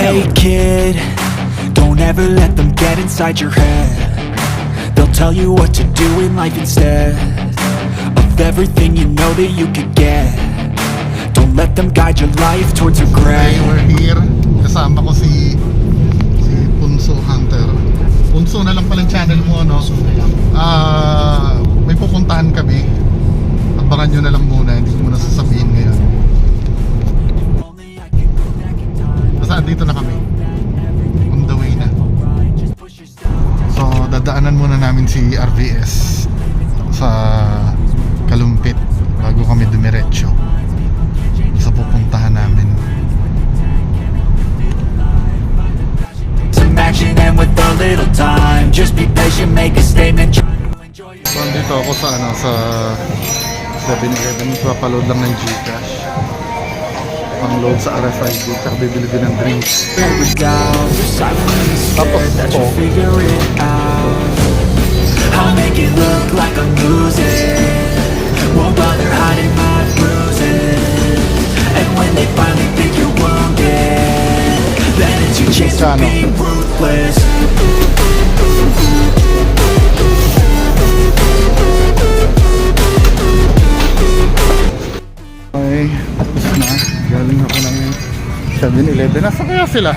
Hey kid, don't ever let them get inside your head. They'll tell you what to do in life instead of everything you know that you could get. Don't let them guide your life towards regret. Okay, we're here. Kasama ko si Punso Hunter. Punso na lang pala yung channel mo, no? May pupuntahan kami. Abangan nyo na lang muna, hindi ko muna sasabihin ngayon. Basta dito na kami. On the way na. So, dadaanan muna namin si RVS sa Kalumpit bago kami dumiretso sa pupuntahan namin. Some action and with a little time, just be patient, make a statement. So, andito ako sa sa 7-Eleven. Papaload lang ng Gcash. Pang-load sa RFID. Tsaka bibili din ng drinks. Tapos ito. I'll make it look like I'm losing. Won't bother hiding my bruises. And when they finally think you're wounded, then it's your chance to be ruthless. Okay, tapos na. Galing ako ng 7-Eleven. Nasa kaya sila?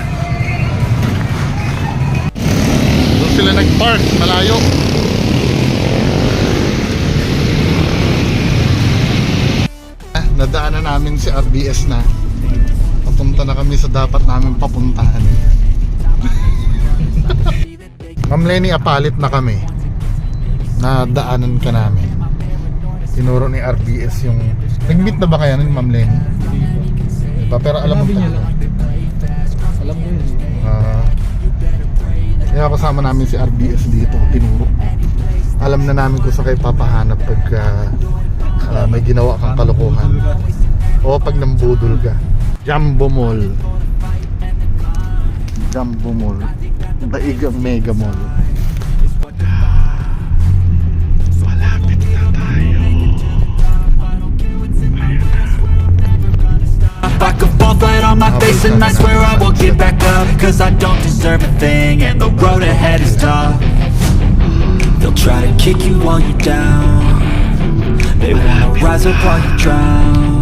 Doon sila nag-park, malayo. Nadaanan namin si RBS na. Papunta na kami sa dapat namin papuntahan. Ma'am Lenny, apalit na kami. Nadaanan ka namin. Tinuro ni RBS yung... Nag-meet na ba kaya nun, Ma'am Lenny? Diba? Pero alam mo talaga. Alam mo yun. Kaya kasama namin si RBS dito, tinuro. Alam na namin kung saan kayo papahanap pag may ginawa kang kalokohan. O pag nambudol ka. Jumbo Mall. Jumbo Mall. Daig ang Mega Mall. Malapit na tayo. I could fall flat on my face and I swear I won't get back up, cause I don't deserve a thing and the road ahead is tough. They'll try to kick you while you're down. They wanna rise up while you drown.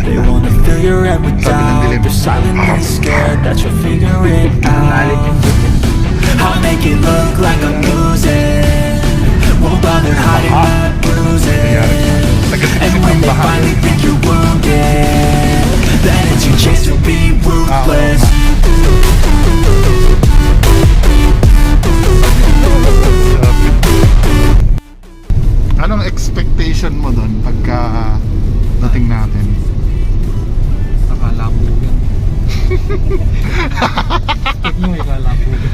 They wanna fill your head with doubt. They're silently scared that you'll figure it out. I'll make it look like I'm losing. Won't bother hiding my bruises. And when they finally think you're wounded, then it's your chance to be ruthless. Anong expectation mo doon pagka dating natin? Nakalabugan. Step nyo, ikalabugan.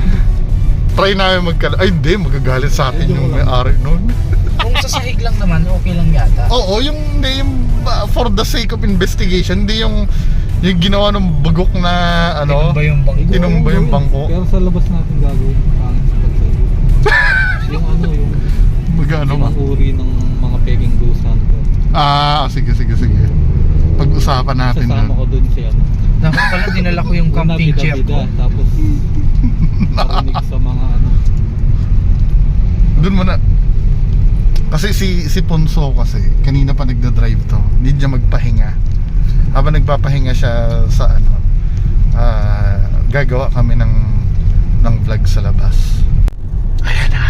Try namin ay hindi, magagalit sa atin yung may-ari nun. Kung sa sahig lang naman, okay lang yata. Oo, yung for the sake of investigation, hindi yung ginawa ng bagok na ano, tinumba yung bangko. Pero sa labas natin gagawin pangit sa pagsahig. Yung yung magano ba? uri ng mga peking dusan ko. Sige. Pag-usapan natin Sasama ko dun si Dapat pala dinala ko yung camping chair ko. Tapos marinig sa mga Doon muna. Kasi si Ponso kasi kanina pa nagda-drive to. Hindi niya magpahinga. Habang nagpapahinga siya sa gagawa kami ng vlog sa labas. Ayan na.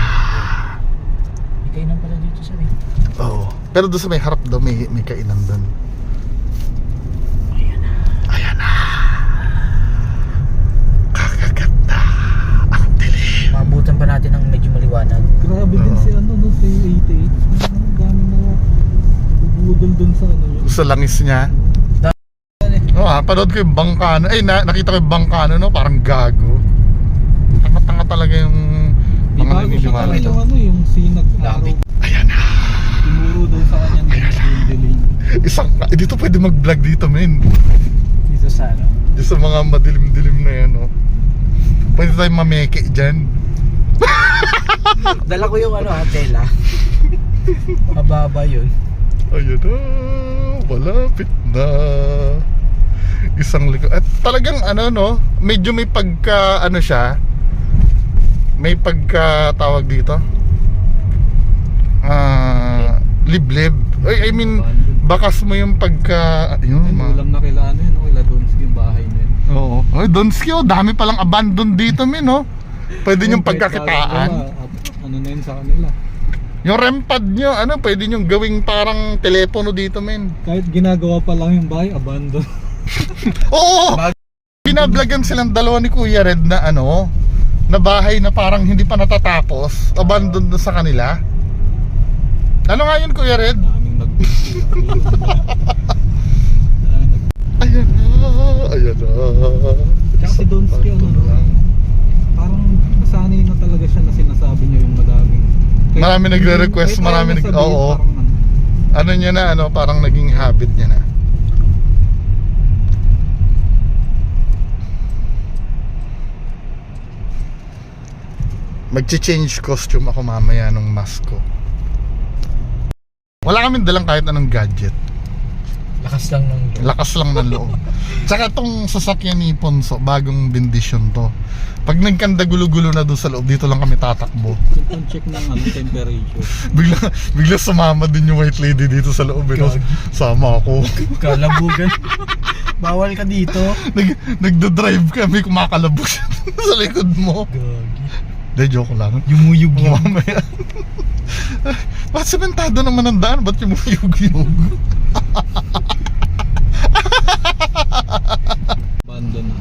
Ikay pala dito sa rin. Oo. Pero doon sa may harap daw may kainan doon. Ayan na. Kakaganda. Ang dilim. Maabutan pa natin ng medyo maliwanag. grabe din si si 88. Gano'n na bubudol dun sa yun. Sa langis niya. Panood ko yung bangkano. Nakita ko yung bangkano, no? Parang gago. Tanga-tanga talaga yung mga naniniwala ito. Yung sinag araw. Ayan na. Tinuro daw sa kanya ng dilim. Dito pwede mag-vlog dito, men. Dito sa Dito sa mga madilim-dilim na yan, no? Pwede tayong mameke dyan. Dala ko yung tela. Mababa yun. Ayan na. Malapit na. Isang likod. At talagang ano no, medyo may pagka ano siya. May pagka tawag dito. Liblib. I mean, bakas mo yung pagka ayun, Ulam na kila ano yun, no? Kila Donski yung bahay na yun. Oo. Oy, Donski, oh, dami palang abandon dito, min, no? Pwede niyong pagkakitaan. Ano na yun sa kanila. Yung REM pad nyo, ano, pwede niyong gawing parang telepono dito, men. Kahit ginagawa pa lang yung bahay, abandon. Oo! Binablagan silang dalawa ni Kuya Red na ano, na bahay na parang hindi pa natatapos, abandon na sa kanila. Ano nga yun, Kuya Red? Daming nag-busy. Ayan na, ayan na. Tsaka si Donski, ano, parang nasanay na talaga siya na sinasabi niya yung madaming. Marami nagre-request, kahit marami ayaw nag... sabihin, Oo. parang ano. Ano niya na, ano, parang naging habit niya na. Magche-change costume ako mamaya nung mask ko. Wala kaming dalang kahit anong gadget. Lakas lang ng Lakas lang ng loob. Tsaka tong sasakyan ni Ponso, bagong bendisyon to. Pag nagkanda gulo-gulo na doon sa loob, dito lang kami tatakbo. Yung check ng ano, temperature. Bigla sumama din yung white lady dito sa loob. Sama ako. kalabugan. Bawal ka dito. Nagdo-drive kami, kumakalabog siya sa likod mo. Gagi. De, joke lang. Yumuyug yun. Mamaya. Ba't sementado naman ang daan? Ba't yumuyug-yug? Abandon na.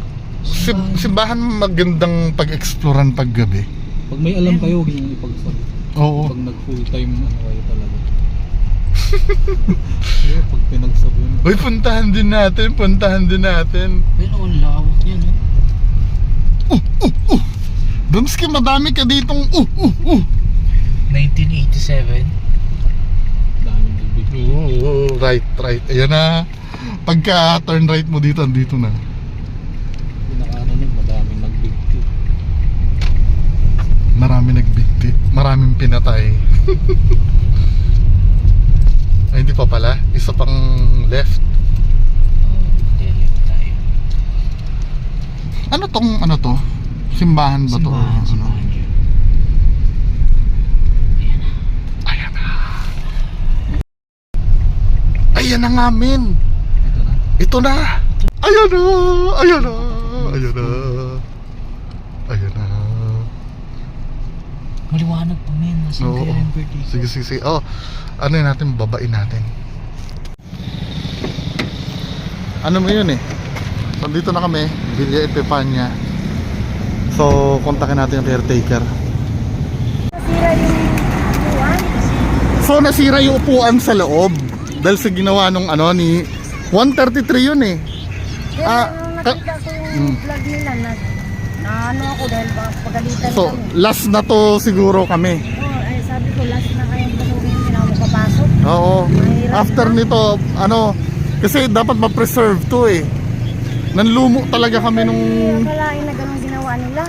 Simbahan magandang pag-exploran paggabi. Pag may alam kayo, huwag niyong ipagsabi. Oo. Pag nag full time ano kayo talaga. Kaya pag pinagsabi mo. Uy, puntahan din natin. Pero ang lawak yan, eh. Dumski, madami ka ditong 1987. Daming nagbigay. right. Ayan na. Pagka turn right mo dito, andito na. Pinakaano nun, madaming nagbigay. Marami nagbigti. Maraming pinatay. Ay, hindi pa pala. Isa pang left. Delete tayo. Ano to? Simbahan ba to? Simbahan yun. Ayan na nga, men. Ito na. Ito na. Ayan na. Maliwanag pa, men. Nasa Oo. Sige. Oh, ano yun natin, babain natin. Ano mo yun eh? So, dito na kami, Villa Epipania. So, kontakin natin yung caretaker. Nasira yung upuan. So, nasira yung upuan sa loob. Dahil sa ginawa nung ano ni 133 yun eh. Pero Ah, nung nakita ko yung vlog nila na ano ako dahil baka pagalitan So, kami. last na to siguro kami. Oh, ay sabi ko last na kayong panugin hindi na ako makapasok. Oo. Mahirap After na. nito, ano, kasi dapat ma-preserve to eh. Nanlumo talaga kami nung Akalain na ganun ginawa nila.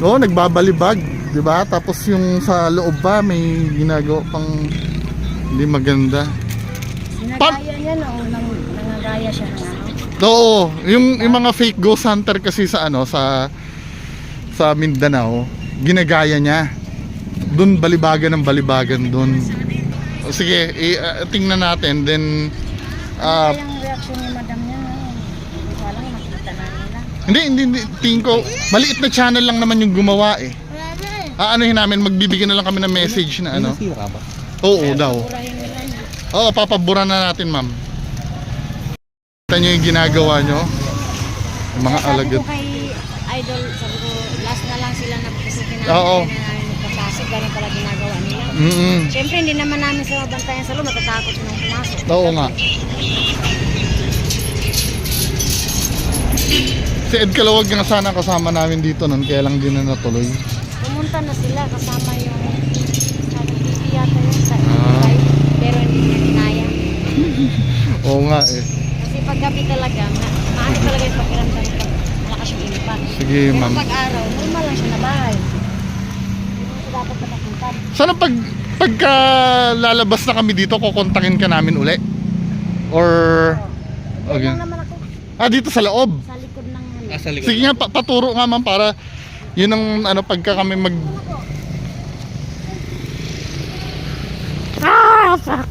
Oo, nagbabalibag, 'di ba? Tapos yung sa loob pa may ginagawa pang hindi maganda. Sinagaya niya na o nangagaya siya ng ano. Oo, yung mga fake ghost hunter kasi sa ano sa Mindanao, ginagaya niya. Doon balibagan ng balibagan doon. Sige, tingnan natin then Ano yung reaction ni madam niya? Hindi ko alam, makita na nila. hindi tingin ko maliit na channel lang naman yung gumawa eh. Aanohin namin, magbibigyan na lang kami ng message na ano. Nasira ba? Oo daw. Purahin nila niya. Oo, papabura na natin, ma'am. Kita nyo yung ginagawa nyo. Yung mga Sabi alagad. ko kay Idol, sabi ko last na lang sila nagpasukin namin. Oo. Na namin magpapasok, ganun pala ginagawa nila. Siyempre hindi naman namin sila bantayan sa loob, matatakot silang pumasok. Oo nga. Si Ed Kalawag nga sana kasama namin dito nun, kaya lang din na natuloy. Pumunta na sila kasama yung TV yata yun sa Ah. live, pero hindi niya kinaya. Oo nga eh. Kasi pag gabi talaga, maano talaga yung pakiramdam pag malakas yung impact. Sige, Pero ma'am. pag araw, normal lang siya na bahay. Hindi mo siya dapat matapunta. Sana pagka lalabas na kami dito, kukontakin ka namin uli? Or... Huwag Okay. lang naman ako. Dito sa loob. Sa likod ng ano. Sa likod. Sige nga, paturo nga ma'am para yun ang ano pagka kami mag... Fuck!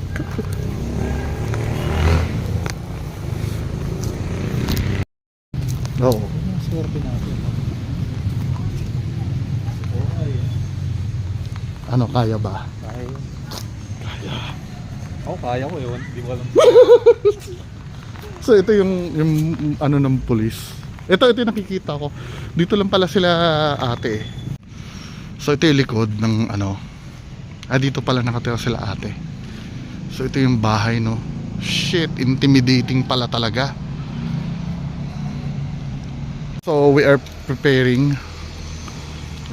Oo. Swerte natin. Ano, kaya ba? Kaya yun. Ako kaya ko yun. Hindi ko alam. So ito yung ano ng pulis. Ito yung nakikita ko. Dito lang pala sila ate. So ito yung likod ng ano. Dito pala nakatira sila ate. So ito yung bahay, no. Shit, intimidating pala talaga. So we are preparing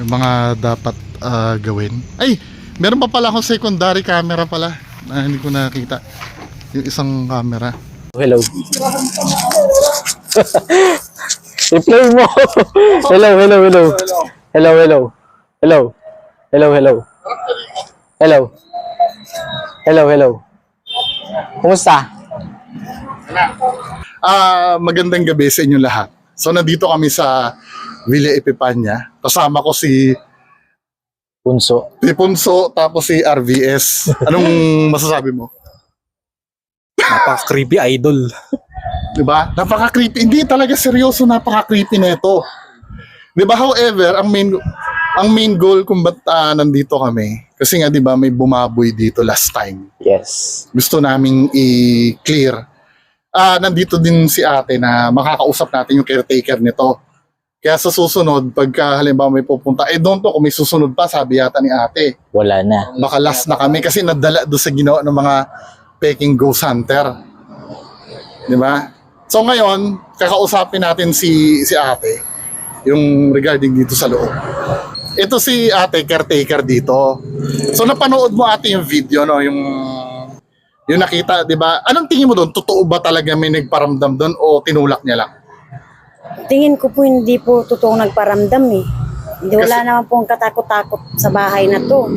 yung mga dapat gawin. Ay, meron pa pala akong secondary camera pala na hindi ko nakita. Yung isang camera. Hello. I-play mo. Hello, hello, hello. Hello, hello. Hello. Hello, hello. Hello. Hello, hello. Kumusta? Magandang gabi sa inyo lahat. So nandito kami sa Villa Epipania. Kasama ko si Punso. Punso tapos si RVS. Anong masasabi mo? Napaka-creepy idol. Diba? Napaka-creepy. Hindi talaga seryoso, napaka-creepy nito. Diba? However, ang main goal kung ba't nandito kami, kasi nga diba may bumaboy dito last time. Yes. Gusto naming i-clear. Nandito din si ate na makakausap natin yung caretaker nito. Kaya sa susunod, pagka halimbawa may pupunta, don't know kung may susunod pa, sabi yata ni ate. Wala na. Baka last na kami kasi nadala doon sa ginawa ng mga peking ghost hunter. Di ba? So ngayon, kakausapin natin si ate yung regarding dito sa loob. Ito si ate, caretaker dito. So napanood mo ate yung video, no? Yung nakita, di ba? Anong tingin mo doon? Totoo ba talaga may nagparamdam doon o tinulak niya lang? Tingin ko po hindi po totoong nagparamdam eh. Hindi, wala naman pong katakot-takot sa bahay na to.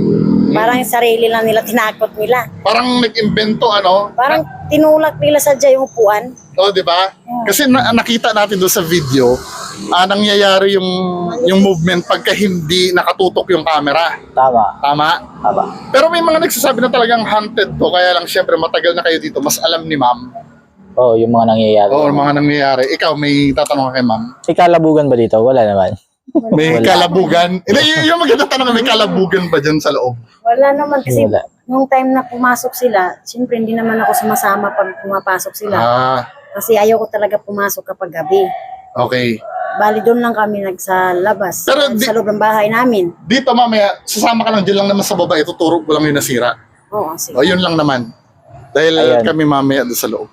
Parang yung sarili lang nila, tinakot nila. Parang nag-invento, ano? Parang tinulak nila sadya yung upuan. Oh, di ba? Kasi nakita natin doon sa video, nangyayari yung movement pagka hindi nakatutok yung camera. Tama. Tama? Tama. Pero may mga nagsasabi na talagang haunted to, kaya lang syempre matagal na kayo dito, mas alam ni ma'am. Oo, yung mga nangyayari. Oo, mga nangyayari. Ikaw, may tatanong ka kay ma'am? May kalabugan ba dito? Wala naman. May Wala. kalabugan? Yung maganda tanong, may kalabugan ba dyan sa loob? Wala naman kasi Wala. nung time na pumasok sila, siyempre hindi naman ako sumasama pag pumapasok sila. Kasi ayaw ko talaga pumasok kapag gabi. Okay. Bali doon lang kami nagsalabas. Pero Sa loob ng bahay namin. Dito mamaya, sasama ka lang dyan lang naman sa baba, ituturo ko lang yung nasira. Oo, sige. O, yun lang naman. Dahil Ayan. kami mamaya doon sa loob.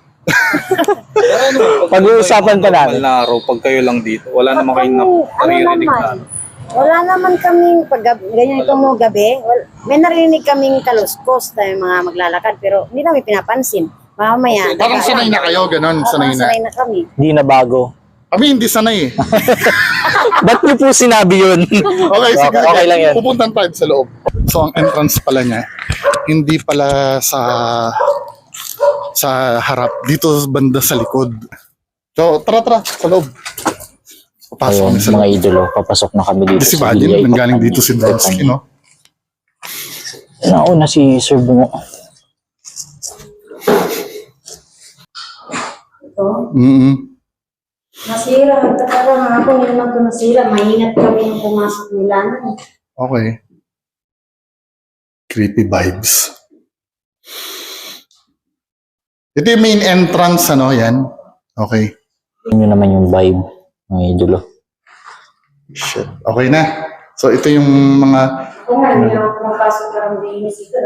Pag-uusapan pa namin. Na araw, pag kayo lang dito. Wala naman kayong naririnig na. Wala naman kaming pag ganyan itong mga gabi. May narinig kaming kaluskos tayo mga maglalakad pero hindi namin pinapansin. Mamaya. Parang sanay na kayo, ganun, sanay na. Sanay na kami. Hindi na bago. Kami hindi sanay eh. Ba't niyo po sinabi yun? Okay, sige. Okay lang yan. Pupuntan tayo sa loob. So, ang entrance pala niya, hindi pala sa harap, dito banda sa likod. So, tara, sa loob. Papasok Ayun, kami sa mga loob. idolo, papasok na kami dito Si sa Badin, Villa nanggaling Ipapani. dito si Donsky, no? Nauna si Sir Bungo. Ito. Nasira. Nagtatarang ako hindi naman ito nasira. Maingat kami nung pumasok nila. Okay. Creepy vibes. Ito yung main entrance, ano, yan? Okay. Yun naman yung vibe, mga idolo. Shit. Okay na. So, ito yung mga... Kung hindi naman pumapasok ka ng dinis ito.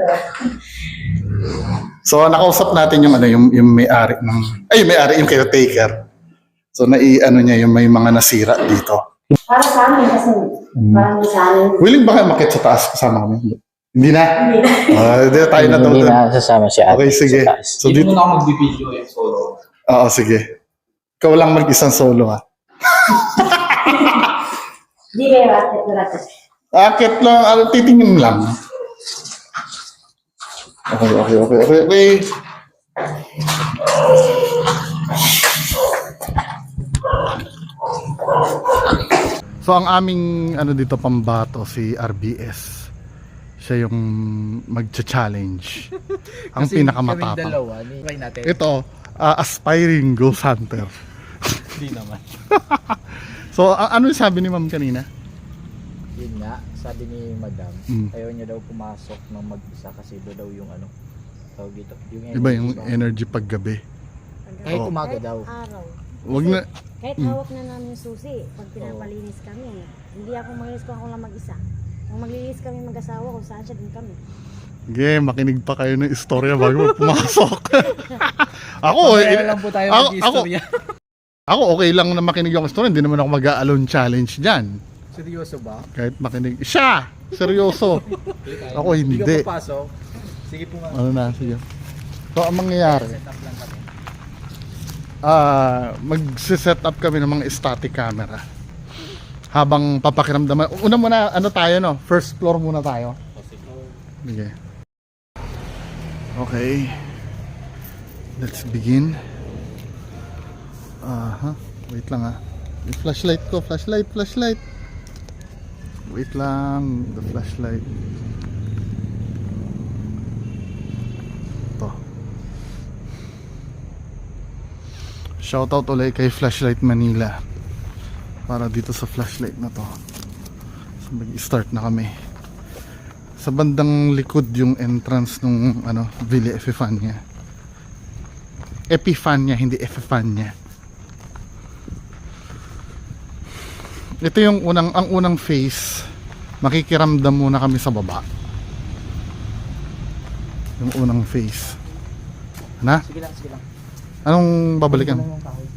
So, nakausap natin yung, ano, yung may-ari ng... Ay, may-ari, yung caretaker. So, ano niya, yung may mga nasira dito. Para sa amin kasi parang sa amin. Willing ba kayo makit sa taas kasama kami? Hindi na? Hindi na tayo na daw. Hindi na sasama si ate. Okay, sige. sa taas. So, Hindi dito... mo na ako mag-video yung solo. Oo, sige. Ikaw lang mag-isang solo, ha? Di kayo ratit. Akit lang, titingin lang. Okay. So ang aming ano dito pambato si RBS. Siya yung magcha-challenge. Ang pinakamatapang. Ito, aspiring ghost hunter. Hindi naman. So ano sabi ni ma'am kanina? Yun nga, sabi ni Madam, Mm. ayaw niya daw pumasok ng mag-isa kasi doon daw yung ano, tawag dito, yung Iba yung ba? energy paggabi. Kahit Oh. umaga daw. Araw. Wag na. Kahit hawak na namin yung susi, pag pinapalinis kami, hindi ako maglinis kung ako lang mag-isa. Kung maglilinis kami mag-asawa, kung saan siya, din kami. Sige, makinig pa kayo ng istorya bago pumasok. ako, Kaya lang po tayo mag-istorya. ako okay lang na makinig yung istorya. Hindi naman ako mag-a-alone challenge dyan. Seryoso ba? Kahit makinig. Siya! Seryoso. Ako hindi. Hindi ka papasok. Sige po nga. Ano na, sige. So, ang mangyayari, Set up lang kami. mag-set up kami ng mga static camera. Habang papakiramdaman. Una muna, ano tayo, no? First floor muna tayo. Sige. Okay. Let's begin. Wait lang Yung flashlight ko. Flashlight. Wait lang. The flashlight. Ito. Shoutout ulit kay Flashlight Manila. Para dito sa flashlight na to. So mag-start na kami. Sa bandang likod yung entrance nung Villa Epifania. Epifania, hindi Epifania. Ito yung ang unang phase. Makikiramdam muna kami sa baba. Yung unang phase. Na? Sige lang. Anong babalikan? Ano yung kahoy?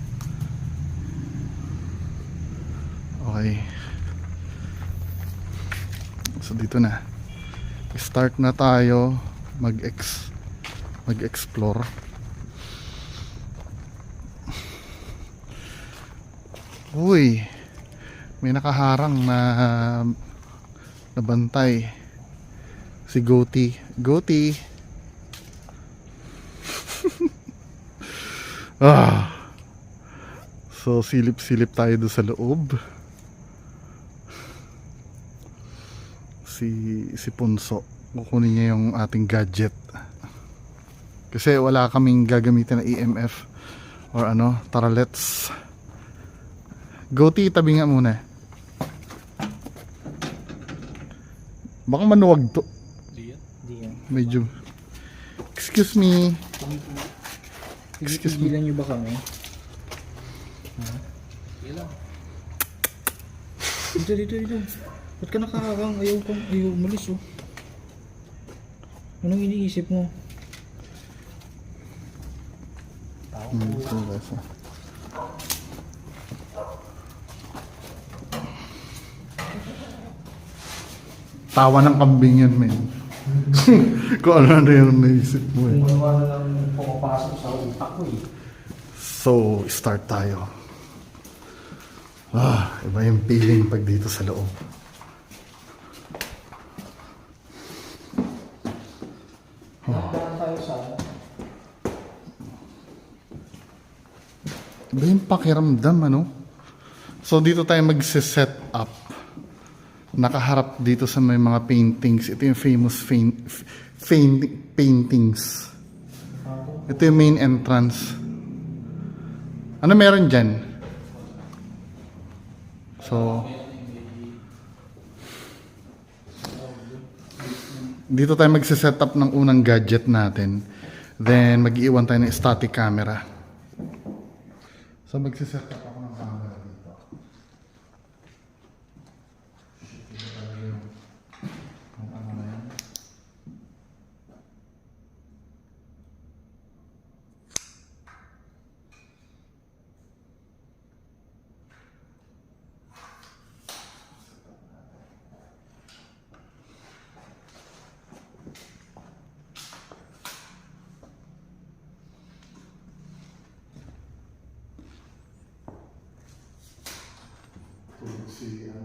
Okay. So dito na. Start na tayo mag-explore. Uy. May nakaharang na bantay. Si Goaty. So silip-silip tayo doon sa loob. Si Punso, kukunin niya yung ating gadget. Kasi wala kaming gagamitin na EMF or tara let's. Goaty, tabi nga muna. Baka manuwag to. Di yan. Medyo. Excuse me. Excuse me. Pigilan niyo ba kami? Dito. Ba't ka nakakakang? Ayaw umalis oh. Anong iniisip mo? Tawa ng kambing yan, men. Kung ano yung naisip mo eh. Kung ano lang pumapasok sa utak ko eh. So, start tayo. Iba yung feeling pag dito sa loob. Iba yung pakiramdam, So, dito tayo magse-set up. Nakaharap dito sa may mga paintings. Ito yung famous paintings. Ito yung main entrance. Ano meron dyan? So, dito tayo magse-set up ng unang gadget natin. Then, mag-iwan tayo ng static camera. So, magse-set up ako ng camera dito.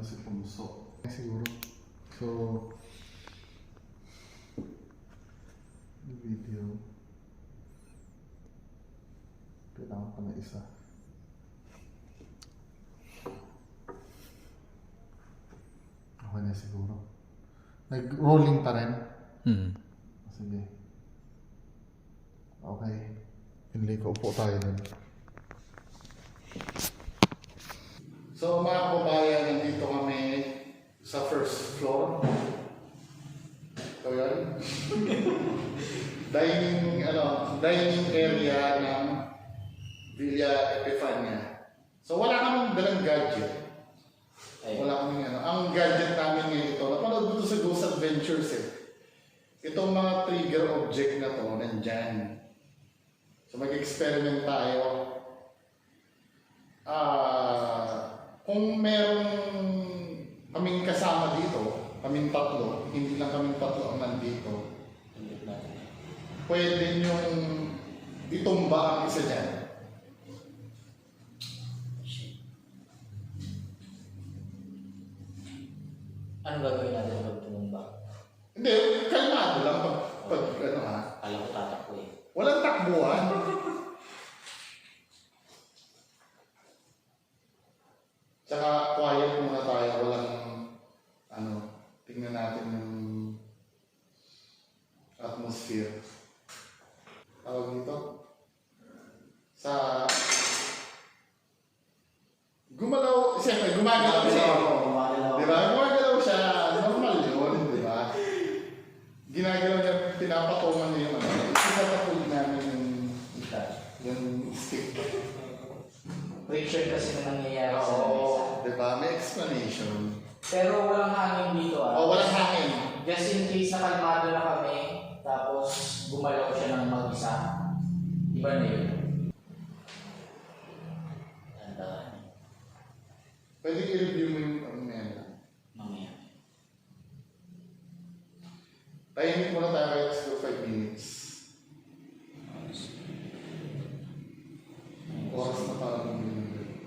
Si Punso. Siguro. So, video. Kailangan pa na isa. Nag-rolling pa rin. Sige. Okay. Hindi ko upo tayo dun. So mga kababayan, nandito kami sa first floor. So yan. dining area ng Villa Epifania. So wala kaming dalang gadget. Wala kaming Ang gadget namin ngayon ito, napanood ko ito sa Ghost Adventures eh. Itong mga trigger object na to, nandyan. So mag-experiment tayo. Kung meron kaming kasama dito, kaming tatlo, hindi lang kaming tatlo ang nandito, pwede nyong itumba ang isa dyan. Ano gagawin natin pag tumumba? Hindi, kalmado lang pag Alam ko tatakbo eh. walang takbuhan. Tsaka quiet muna tayo, walang tingnan natin yung atmosphere. Tawag dito? Siyempre, gumagalaw siya. Di ba? Gumagalaw siya, normal yun, di ba? Ginagalaw niya, pinapatungan niya yung isasapod namin yung stick. Picture kasi na nangyayari sa mesa. Oo, di ba? May explanation. Pero walang hangin dito Walang hangin. Just in case na kalmado na kami, tapos gumalaw siya ng mag-isa. Iba na yun. Tandaan. Pwede i-review mo yung Mamaya. Tahimik muna tayo kahit siguro 5 minutes. Oras na parang bumili.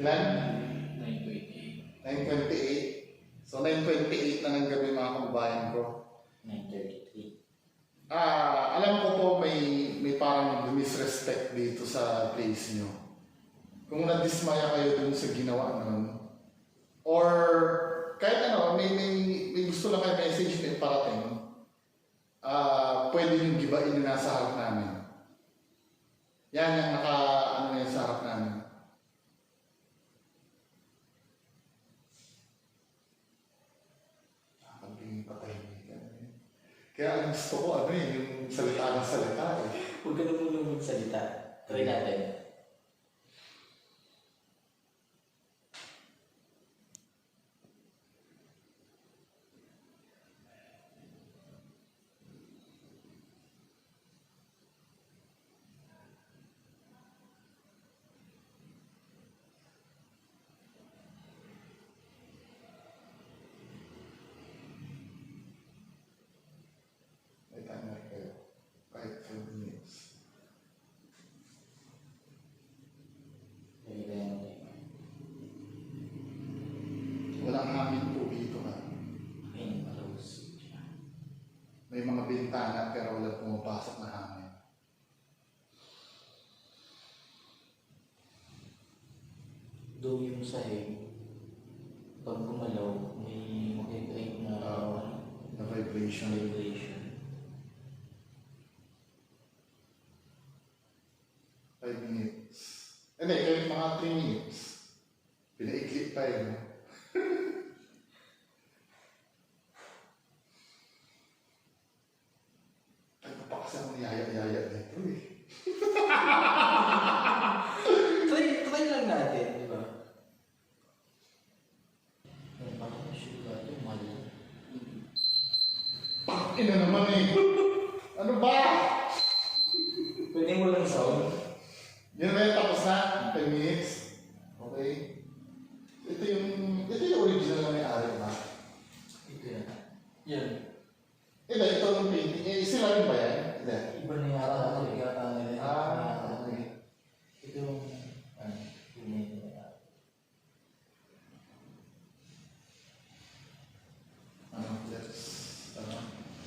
Ilan? 9:28. So 9:28 na ng gabi mga kababayan ko. 9:33. Alam ko po may parang disrespect dito sa place nyo. Kung nadismaya kayo dun sa ginawa nun, or kahit may gusto lang kayo message na iparating, pwede yung gibain yung nasa harap namin. Yan yung na yun sa harap namin. Pagiging patay ka. Kaya ang gusto ko, yung salita ng salita eh. Huwag ka na muna magsalita. Try natin. May timer kayo. Kahit 5 minutes. Walang hangin po dito ha. May mga bintana pero wala pumapasok na hangin. Doon yung sahig. Pag gumalaw, may makikreate na Na vibration. vibration. 5 minutes. Hindi, kahit mga 3 minutes. Pinaiklit tayo, no? Ay, pa kasi ako niyaya-yaya dito eh. Try lang natin, di ba? Parang sugar ito, mali. Ina naman eh. Ano ba? Pwede mo lang sound. Yun na yun, tapos na. 10 minutes. Okay. Ito yung original na may-ari ba? Ito yan. Yan. Ito yung painting. Sila rin ba yan? Hindi. Iba na yata ako, yata nila. Okay. Ito yung, yun na yata. Let's,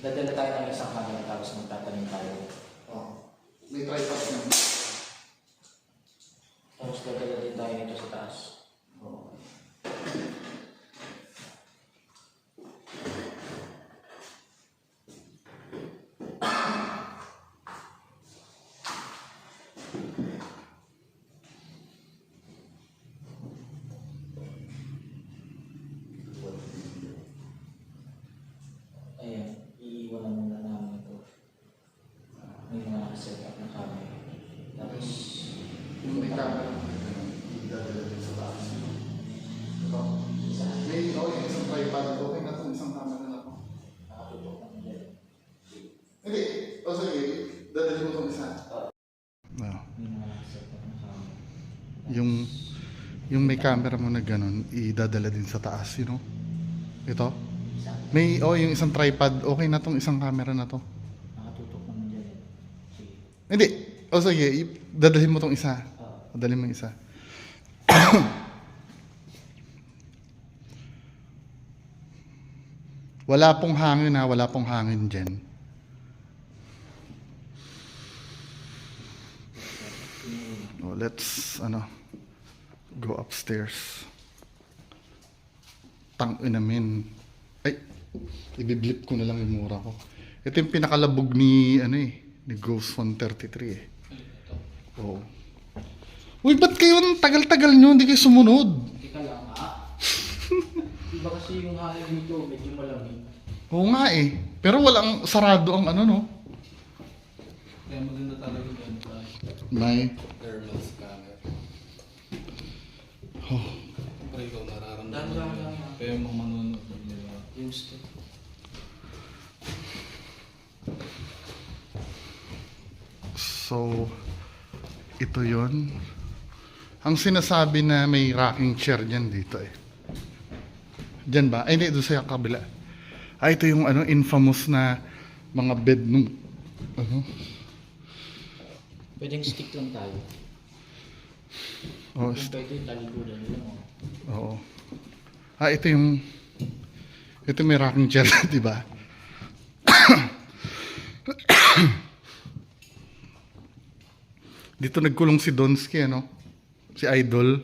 Dadala tayo ng isang May mga nakaset up na camera. Tapos, Yung may camera mo na gano'n, idadala din sa taas. Ito. May isang tripod. Okay na itong isang camera na to. nakatutok naman dyan. Hindi. O sige, dadali mo itong isa. May mga nakaset up na camera. Yung may camera mo na gano'n, idadala din sa taas, you know? Ito. May, yung isang tripod. Okay na itong isang camera na to. Nakatutok naman dyan. Sige. Hindi. O sige, dadalhin mo itong isa. Dadalhin mo yung isa. Wala pong hangin ha, wala pong hangin dyan. Let's, go upstairs. Tangin namin. Ay, ibiblip ko na lang yung mura ko. Ito yung pinakalabog ni, ni Ghost 133 eh. Oo. Uy, ba't kayo ang tagal-tagal nyo? Hindi kayo sumunod. Teka lang Iba kasi yung hangin dito, medyo malamig. Oo nga eh. Pero walang sarado ang no? Kaya maganda talaga yung May. thermal scanner. Oh. Siyempre ikaw nararamdaman Dahan-dahan mo. lang. Kaya yung mga manonood nila. Used to. So, ito yon. Ang sinasabi na may rocking chair dyan dito eh. Dyan ba? Ay, hindi. Doon sa kabila. Ito yung infamous na mga bed nung Pwedeng stick lang tayo. Oh, Kung pwede, talikudan nila mo. oo. Ito may rocking chair, di ba? Dito nagkulong si Donsky, Si Idol.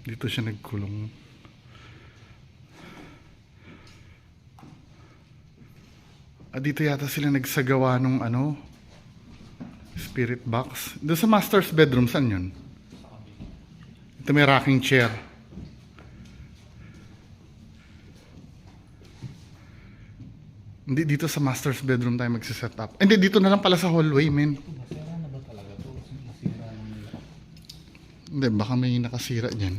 Dito siya nagkulong. Dito yata sila nagsagawa nung spirit box. Doon sa master's bedroom, saan yun? Ito may rocking chair. Hindi, dito sa master's bedroom tayo magsiset up. Hindi, dito na lang pala sa hallway, men. Nasira na ba talaga to? Nasira na nila. Hindi, baka may nakasira dyan.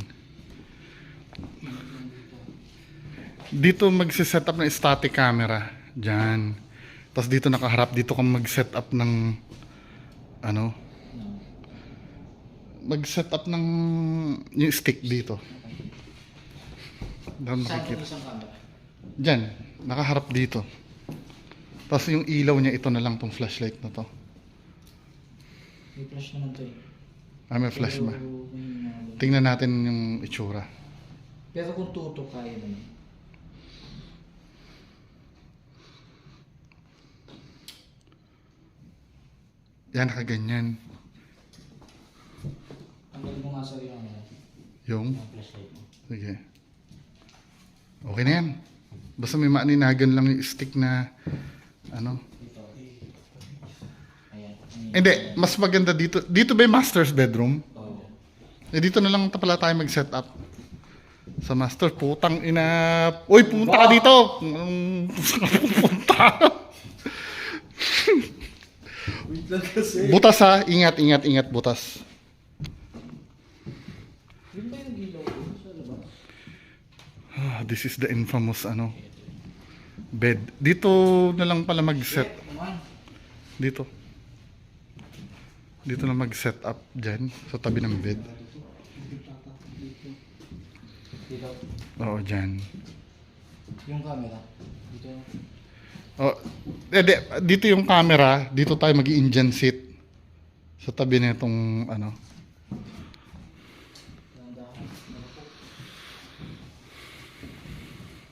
Dito magsiset up ng static camera. Dyan. Tapos dito nakaharap, dito ka mag-set up ng mag-set up ng yung stick dito. Doon Saan makikita. yung isang camera? Diyan, nakaharap dito. Tapos yung ilaw niya, ito na lang tong flashlight na to. May flash naman to eh. May flash ba? Pero, Tingnan natin yung itsura. pero kung tutok kaya naman. Yan, nakaganyan. Tanggalin mo nga sa yung Yung, flashlight mo. sige. Okay na yan. Basta may maaninagan lang yung stick na, Ayan. Hindi, mas maganda dito. Dito ba yung master's bedroom? Oh. Dito na lang pala tayo mag-set up. Sa master, putang ina. Uy, pumunta ka dito! Saan ka pupunta? Butas ha, ingat, butas. Yun ba yung ilaw ko sa labas? This is the infamous bed. Dito na lang pala mag-set. Naman. Dito. Dito na mag-set up dyan sa tabi ng bed. Dito. Oo, dyan. Yung camera. Dito. Dito yung camera. Dito tayo mag-i-Indian seat. Sa tabi na itong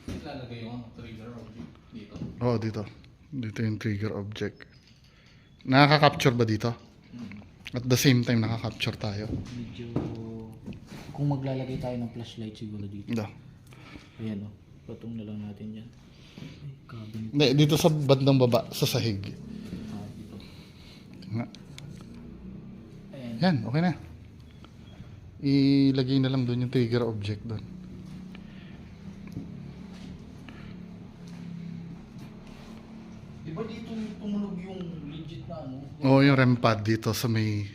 Ilalagay yung trigger object dito. Oo, dito. Dito yung trigger object. Nakaka-capture ba dito? At the same time, nakaka-capture tayo. Medyo... Kung maglalagay tayo ng flashlight siguro dito. Ito. Ayan o. Patong na lang natin dyan. Ay, cabinet. Hindi, dito sa bandang baba, sa sahig. Dito. Nga. Ayan. Yan, okay na. Ilagay na lang doon yung trigger object doon. Di ba dito tumunog yung legit na ano? Oo, yung REM pad dito sa may,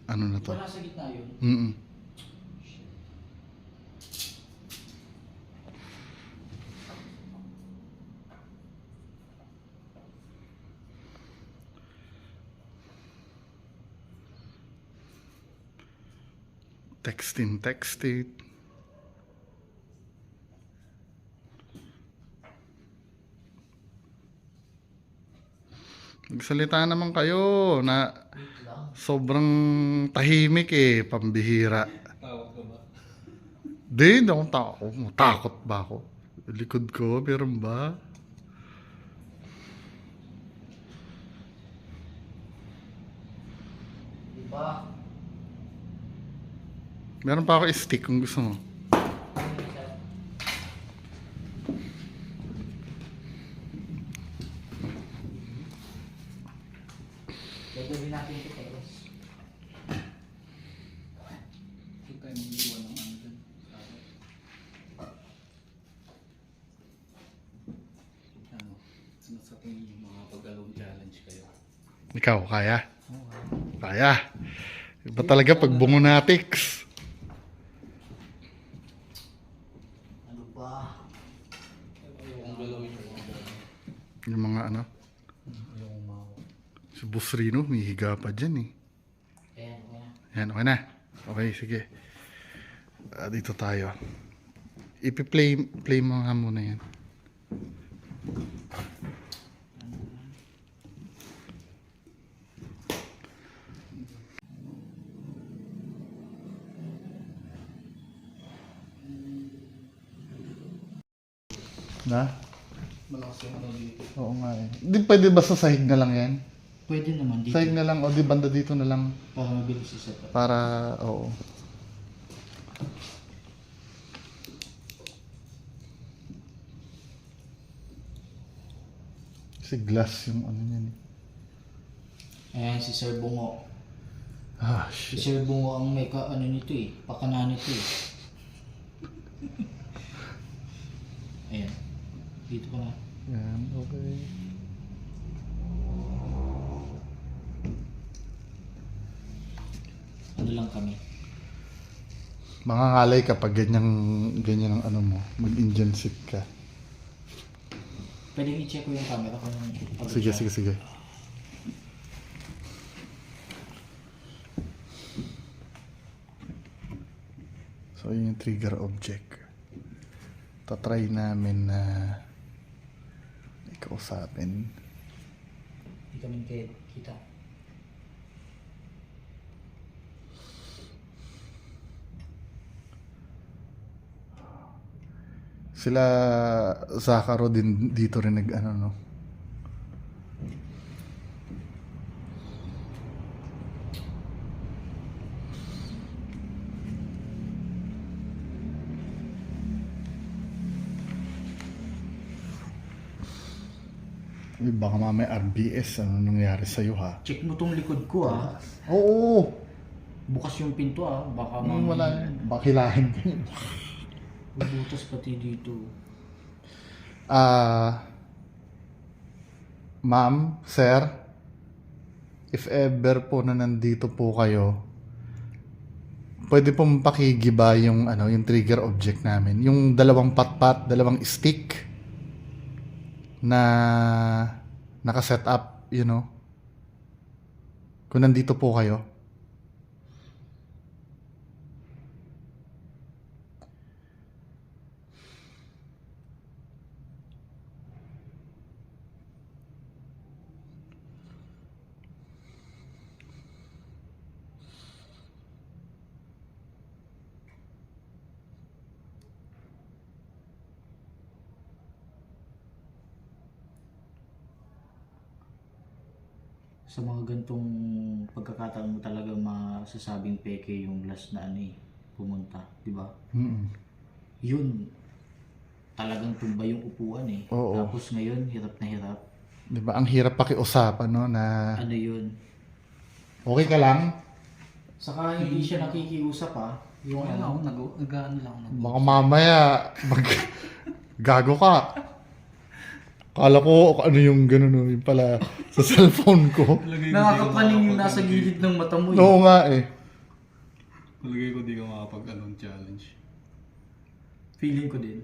ano na to. Wala sa gitna yun. Mm. Texting. Magsalita naman kayo na sobrang tahimik pambihira. Tawag ka ba? Hindi akong takot. Takot ba ako? Likod ko, meron ba? Diba? Meron pa ako stick kung gusto mo. Gagawin natin ito Teros. Huwag tayo mag-iwan ng ano dyan. Ano? Ano sa tingin yung mga pag-alone challenge kayo? Ikaw, kaya? Kaya. Iba talaga pag bungonatics. Ano ba? Yung galawin mo. Yung mga ano. Yung mga... Si Boss Rino, may higa pa dyan Ayan, okay na. Yan, okay na. Okay, sige. Dito tayo. Play mo nga muna yan. Na? Malakas yung ano dito. Oo nga Di pwede ba sa sahig na lang yan? Pwede naman dito. Sahig na lang o di banda dito na lang Para mabilis i-set up. para, oo. Kasi glass yung ano yan Ayan, si Sir Bungo. Si shit. Sir Bungo ang may ano nito pakana nito Ayan. Dito ka na. Yan, okay. Ano lang kami. Mangangalay kapag ganyan ang ano mo, mag-engine seat ka. Pwede i-check ko yung camera kung pagod Sige, siya. sige. So, yun yung trigger object. Tatry namin na ikausapin. Hindi kami kita. Sila Zakaro din dito rin nag ano no. Baka mamaya RBS, ano nangyari sa'yo ha? Check mo tong likod ko Oo! Bukas yung pinto Baka Wala, bakilahin ka yun. bubutas pati dito. Ma'am, sir, if ever po na nandito po kayo, pwede pong pakigiba yung ano, yung trigger object namin. Yung dalawang patpat, dalawang stick na naka-set up, Kung nandito po kayo. Sa mga gantong pagkakataon mo talaga masasabing peke yung last na pumunta, di ba? Yun, talagang tumba yung upuan Oo. Tapos ngayon, hirap na hirap. Di ba? Ang hirap pakiusapan, no? Na, Ano yun? okay ka lang? Saka hindi siya nakikiusap Yung Wala ako, nag-ano lang ako. Baka mamaya, gago ka. Kala ko ano yung gano'n, no? Yung pala sa cellphone ko. Nakakapaning yung nasa gilid ng mata mo eh. Oo nga eh. Palagay ko di ka makapag-anong challenge. Feeling ko din.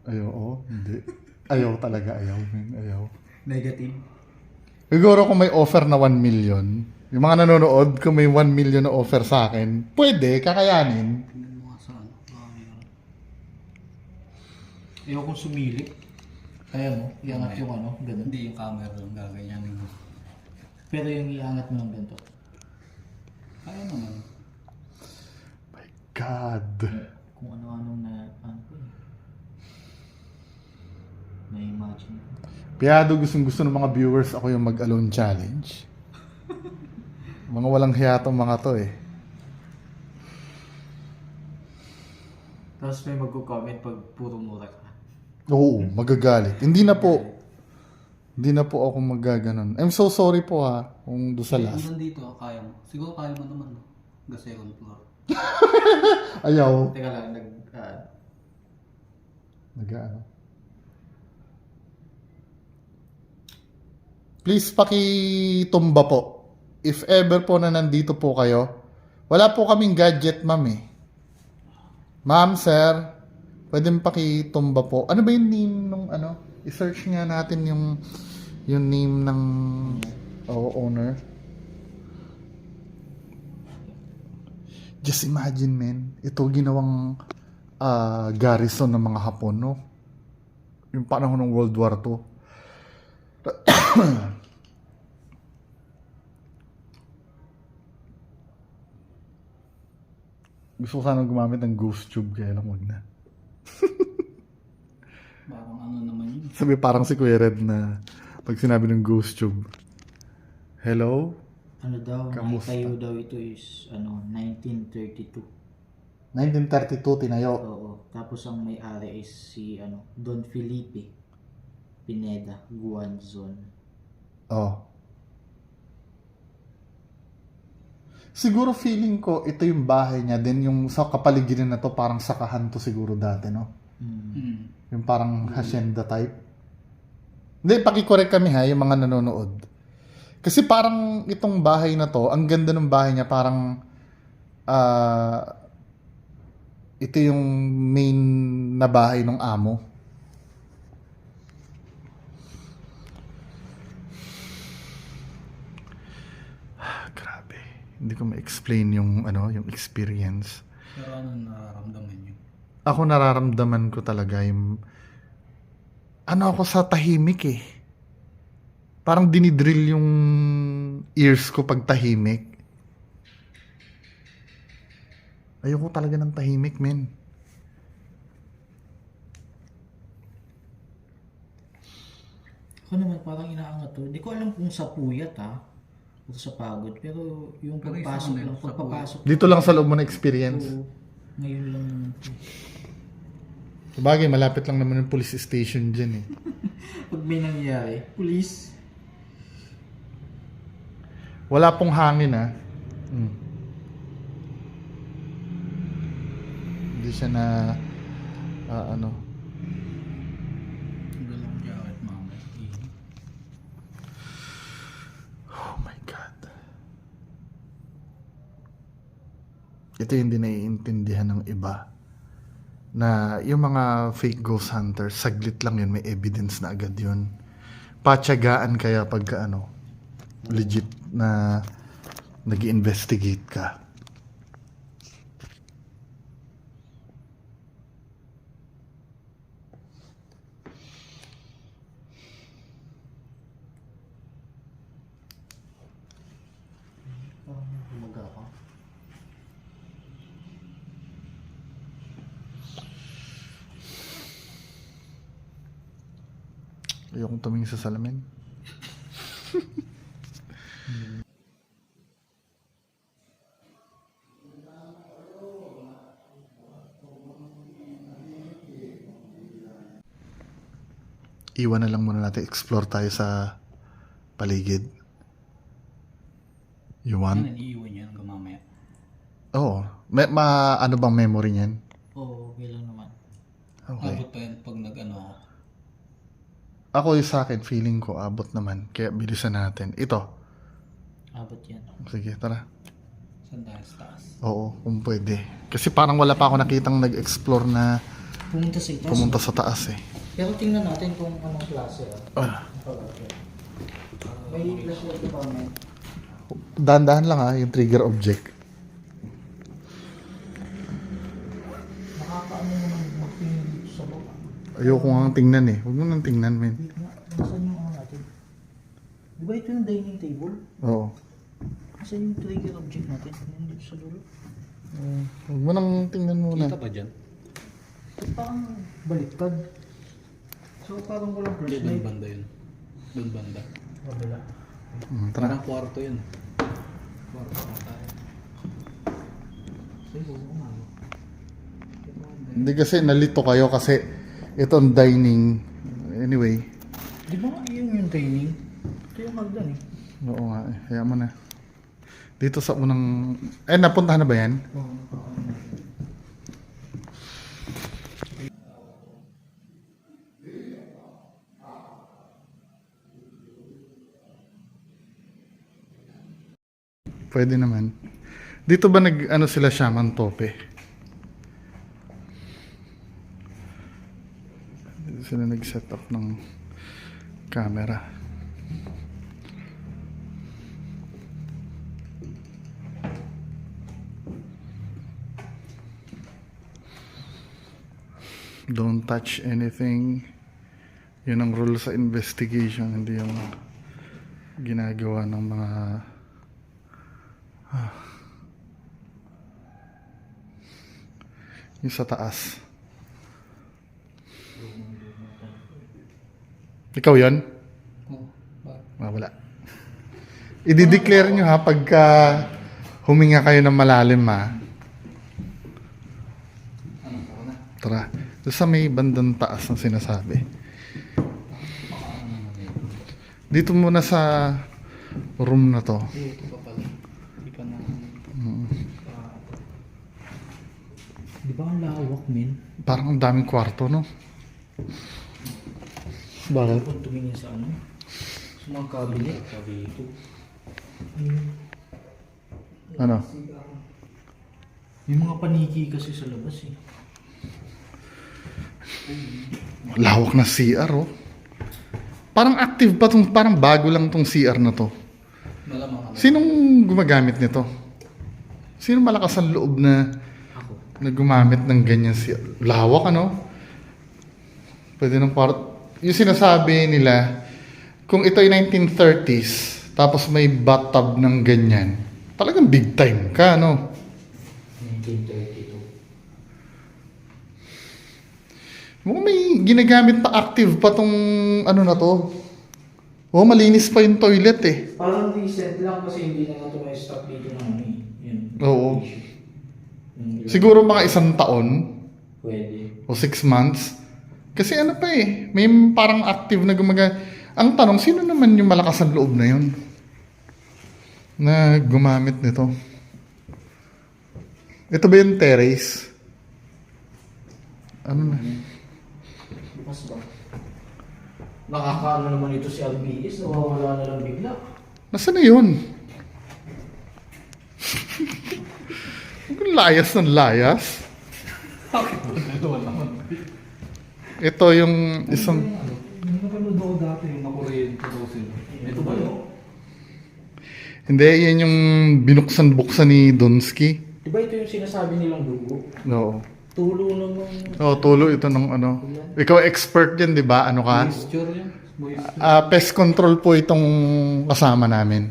Ayaw, hindi. Ayaw talaga, ayaw. Man. Ayaw. Negative. Siguro kung may offer na 1 million, yung mga nanonood, kung may 1 million na offer sa akin, pwede, kakayanin. Ayaw kong sumilip. Kaya mo, iangat yung ano, ganun. Hindi yung camera lang gaganyanin mo. Pero yung iangat mo ng ganito. Kaya naman. God. Kung ano-anong ano ko eh. Na-imagine ko. Piyado gusto ng mga viewers ako yung mag-alone challenge. Mga walang hiya tong mga to eh. Tapos may magko-comment pag puro mura ka. Oo, magagalit. Hindi na po ako magaganon. I'm so sorry po ha, kung doon sa last. Nandito, kaya mo. Siguro kaya mo naman, no? The second floor. Ayaw. Teka lang, Nag-ano. Please pakitumba po. If ever po na nandito po kayo, wala po kaming gadget, ma'am eh. Ma'am, sir, pwede pakitumba po. Ano ba yung name nung ano? I-search nga natin yung name ng owner. Just imagine, man. Ito ginawang garrison ng mga Hapon, no? Yung panahon ng World War II. Gusto ko sanang gumamit ng ghost tube, kaya lang wag na. Parang ano naman yun. Sabi parang si Kuya Red na pag sinabi ng ghost tube. Hello? ano daw, Kamusta? naitayo daw ito is 1932. 1932 tinayo. Oo. Tapos ang may-ari is si Don Felipe Pineda Guanzon. Oh. Siguro feeling ko ito yung bahay niya, then yung sa kapaligiran na to parang sakahan to siguro dati, no? Yung parang hacienda type. Hindi, pakicorrect kami ha, yung mga nanonood. Kasi parang itong bahay na to, ang ganda ng bahay niya, parang ito yung main na bahay ng amo. Grabe. Hindi ko ma-explain yung yung experience. Pero ano nararamdaman nyo? Ako nararamdaman ko talaga yung ako sa tahimik eh. Parang dinidrill yung ears ko pag tahimik. Ayoko talaga ng tahimik, men. Ako naman parang inaangat to. Hindi ko alam kung sa puyat o sa pagod. Pero yung Pero isa pagpasok ano, lang, sa pagpapasok. Dito lang sa loob mo na experience. Oo. Ngayon lang naman to. Sabagay, malapit lang naman yung police station dyan eh. Pag may nangyayari, police. Wala pong hangin ah. Hindi siya na Ang dalawang jacket, mama. Oh my God. Ito yung hindi naiintindihan ng iba. Na yung mga fake ghost hunters, saglit lang yun, may evidence na agad yun. Patyagaan kaya pagka legit na nag-investigate ka. Umaga ka. Ayokong tumingin sa salamin. Iwan na lang muna natin. Explore tayo sa paligid. You want? Ano, iiwan yan hanggang mamaya. Oo. Ano bang memory niyan? Oo, okay lang naman. Okay. Abot pa yan pag nag-ano ako. Ako yung sa akin, feeling ko abot naman. Kaya bilisan natin. Ito. Abot yan. Sige, tara. Saan tayo sa taas? Oo, kung pwede. Kasi parang wala pa ako nakitang nag-explore na Pumunta sa itaas. pumunta sa taas eh. Pero tingnan natin kung anong klase. May flashlight pa man. Dahan-dahan lang yung trigger object. Nakakaano naman magtingin dito sa baba. Ayoko nga tingnan eh. Huwag mo nang tingnan, men. Nasaan yung ano natin? Di ba ito yung dining table? Oo. Nasaan yung trigger object natin? Nandito sa dulo. Huwag mo nang tingnan muna. Kita ba dyan? Parang baliktad. So parang walang Hindi, doon flashlight. banda yun. Doon banda. Wala. Tara. Parang kwarto yun. Kwarto na tayo. Sige, oo nga. Hindi kasi nalito kayo kasi itong dining. Anyway. Di ba yun yung dining? Ito yung hagdan eh. Oo nga eh. Kaya mo na. Dito sa unang... napuntahan na ba yan? Pwede naman. Dito ba nag-ano sila Shaman Tope? Dito sila nag-set up ng camera. Don't touch anything. Yun ang rule sa investigation, hindi yung ginagawa ng mga yung sa taas. Ikaw yun? Wala. I-declare nyo ha pagka huminga kayo ng malalim ha. Tara. Doon sa may bandang taas na sinasabi. Dito muna sa room na to. Ito pa pala. Hindi pa na... Di ba ang lawak, men? Parang ang daming kwarto, no? Bakit? Kung tumingin sa ano? Sa mga cabinet. Dito. Ano? May mga paniki kasi sa labas eh. Lawak na CR, oh. Parang active pa tong, parang bago lang tong CR na to. Malamang kami. Sinong gumagamit nito? Sino malakas ang loob na gumamit ng ganyan CR? Lawak, ano? Pwede ng yung sinasabi nila, kung ito ay 1930s, tapos may bathtub ng ganyan, talagang big time ka, no? 1932. Mukhang may ginagamit pa, active pa tong ano na to. Oh, malinis pa yung toilet eh. Parang recent lang kasi hindi na nga ito may stop dito ng ano eh. Yun. Oo. Yung- Siguro mga 1 taon Pwede. o 6 months. Kasi ano pa eh, may parang active na Ang tanong, sino naman yung malakas ang loob na yun? Na gumamit nito. Ito ba yung terrace? Ano na? Mas ba? Nakakaano naman ito si RBS, nawawala na lang bigla. Nasaan na yun? Ang layas ng layas. Ito yung isang... Yung napanood ako dati, yung nakuryente daw sila. Ito ba yun? Hindi, yan yung binuksan-buksan ni Donsky. Diba ito yung sinasabi nilang dugo? Oo. Tulo naman. Oh, tulo ito ng ano. Ikaw expert yan, di ba? Ano ka? Moisture yan. Moisture. Pest control po itong kasama namin.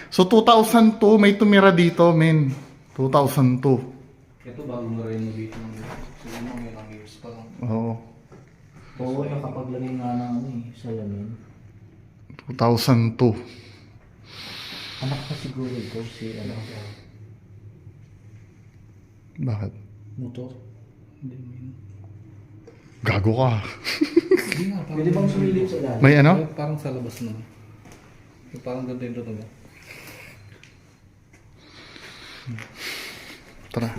So 2002 may tumira dito, men. 2002. Ito bago na rin dito ng siguro mga ilang years pa lang. Oo. Oo, nakapaglagay nga ng ano eh, salamin. 2002. Anak na siguro ito si ano, Bakit? motor. Hindi mo yun. Gago ka. Hindi nga, parang... Pwede bang sumilip sa lahat? May ano? Parang sa labas na. Parang ganda yung luto ba? Tara.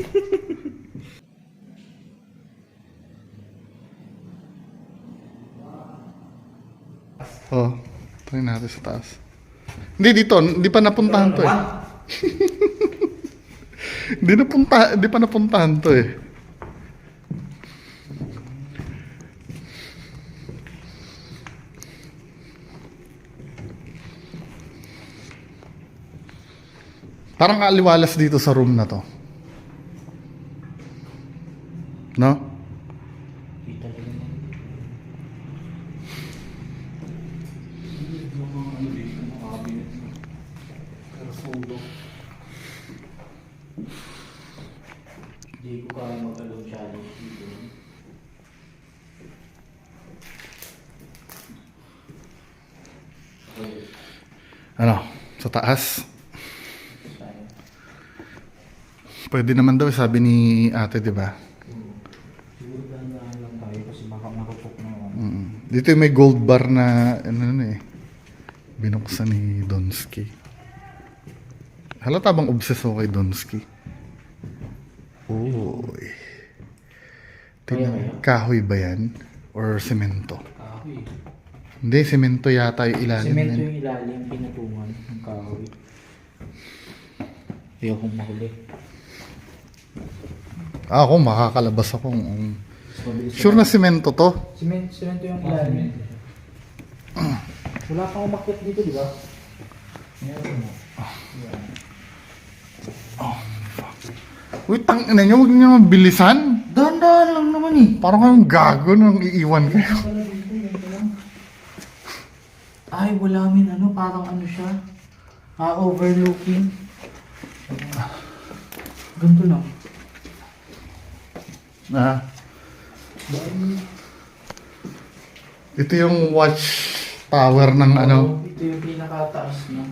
Oh, try natin sa taas. Hindi dito, hindi pa napuntahan to eh. Hindi pa napuntahan to eh. Parang kaaliwalas dito sa room na to. No? Hindi ko kaya mag-alone challenge dito. Ano? Sa taas? Pwede naman daw, sabi ni ate, di ba? Siguro dahan lang tayo kasi baka makapok na ako. Dito yung may gold bar na, ano eh, binuksan ni Donsky. Halata bang obsessed ako kay Donsky? Uy. Tingnan, kahoy ba yan? Or semento? Kahoy. Hindi, semento yata yung ilalim. Semento yan. yung ilalim, pinatungan ng kahoy. Ayokong mahuli. Ako, makakalabas ako. Sure na semento to? Semento yung ilalim. Wala pang umakyat dito, di ba? Meron mo. Uy, tangina nyo, huwag nyo mabilisan. Dahan-dahan lang naman eh. Parang kayong gago nung iiwan kayo. Ay, wala min ano, parang ano siya. Overlooking. Ganito lang. Ito yung watch tower ng ano, Ito yung pinakataas na.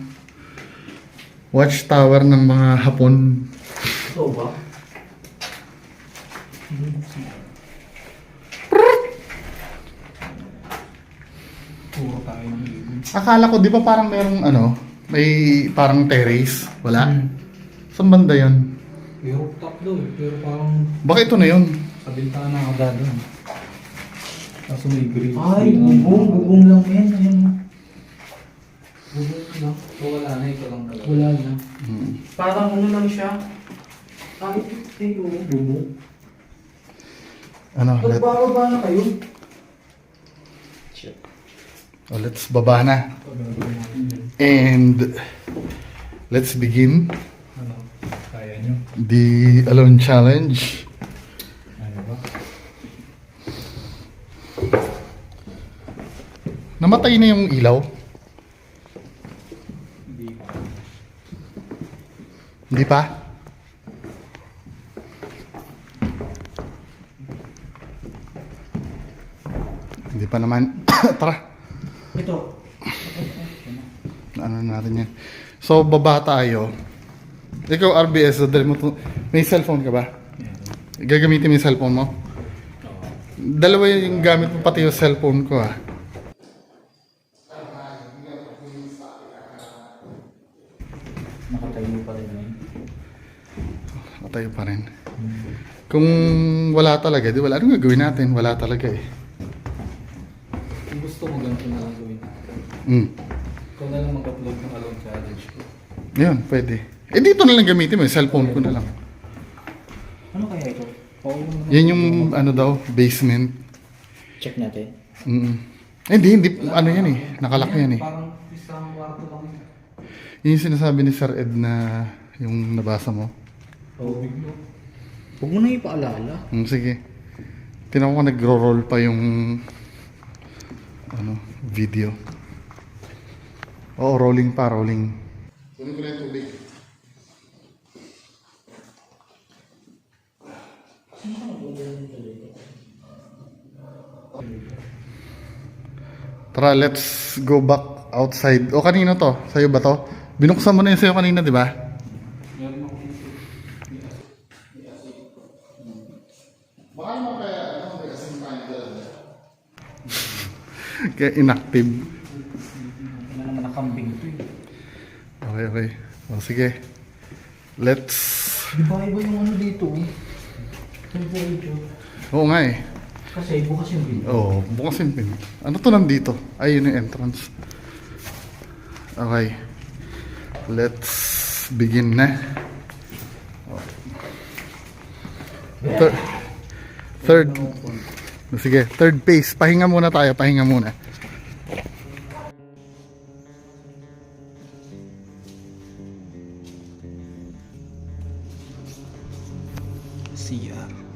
watch tower ng mga Hapon. Ito ba? Puro tayo ng ibon. Akala ko, di ba parang merong ano, may parang terrace? Wala? Saan banda yun? Pero top daw eh. Pero parang Baka ito na yun. sa bintana ako doon. Kaso may green. Ay, bubong lang yan. Ayan. Bubong lang. So wala na, ito lang talaga. Wala na. Parang ano lang siya. Ay, bubong. Ano, Nagbababa na kayo. let's baba na. And let's begin Ano? Kaya nyo? the alone challenge. Ano ba? Namatay na yung ilaw? Hindi pa. Hindi pa? Hindi pa naman. Tara. Ito. Ano natin yan. So, baba tayo. Ikaw, RBS, dadali mo to. May cellphone ka ba? Gagamitin mo yung cellphone mo? Dalawa yung gamit mo, pati yung cellphone ko ah. Nakatayo pa rin yun. Tayo pa rin. Kung wala talaga, di wala. Anong gagawin natin? Wala talaga eh. Kung gusto mo ganito na lang gawin. Ikaw na lang mag-upload ng alone challenge ko. Yun, pwede. Eh dito na lang gamitin mo, yung cellphone ko na lang. Ano kaya ito? Yan yung ano daw, basement. Check natin. Hindi, ano yan eh. Nakalak yan eh. Parang isang kwarto lang yun. Yun yung sinasabi ni Sir Ed na yung nabasa mo. Tubig no? Huwag mo na ipaalala. Sige. Tinan ko nagro-roll pa yung ano, video. Oo, rolling pa, rolling. Kunin ko na yung tubig. Tara, let's go back outside. O, kanino to? Sa'yo ba to? Binuksan mo na yung sa'yo kanina, di ba? Meron ako dito. Baka naman kaya, ano, may asin tayo dyan. Kaya inactive. Ano naman nakambing ito eh. Okay, okay. O, sige. Let's... Di ba iba yung ano dito? Temperature. Oo nga eh. Kasi bukas yung pinto. Oo, bukas yung pinto. Ano to nandito? Ay, yun yung entrance. Okay. Let's begin na. Third. Sige, third phase. Pahinga muna tayo, pahinga muna. CR.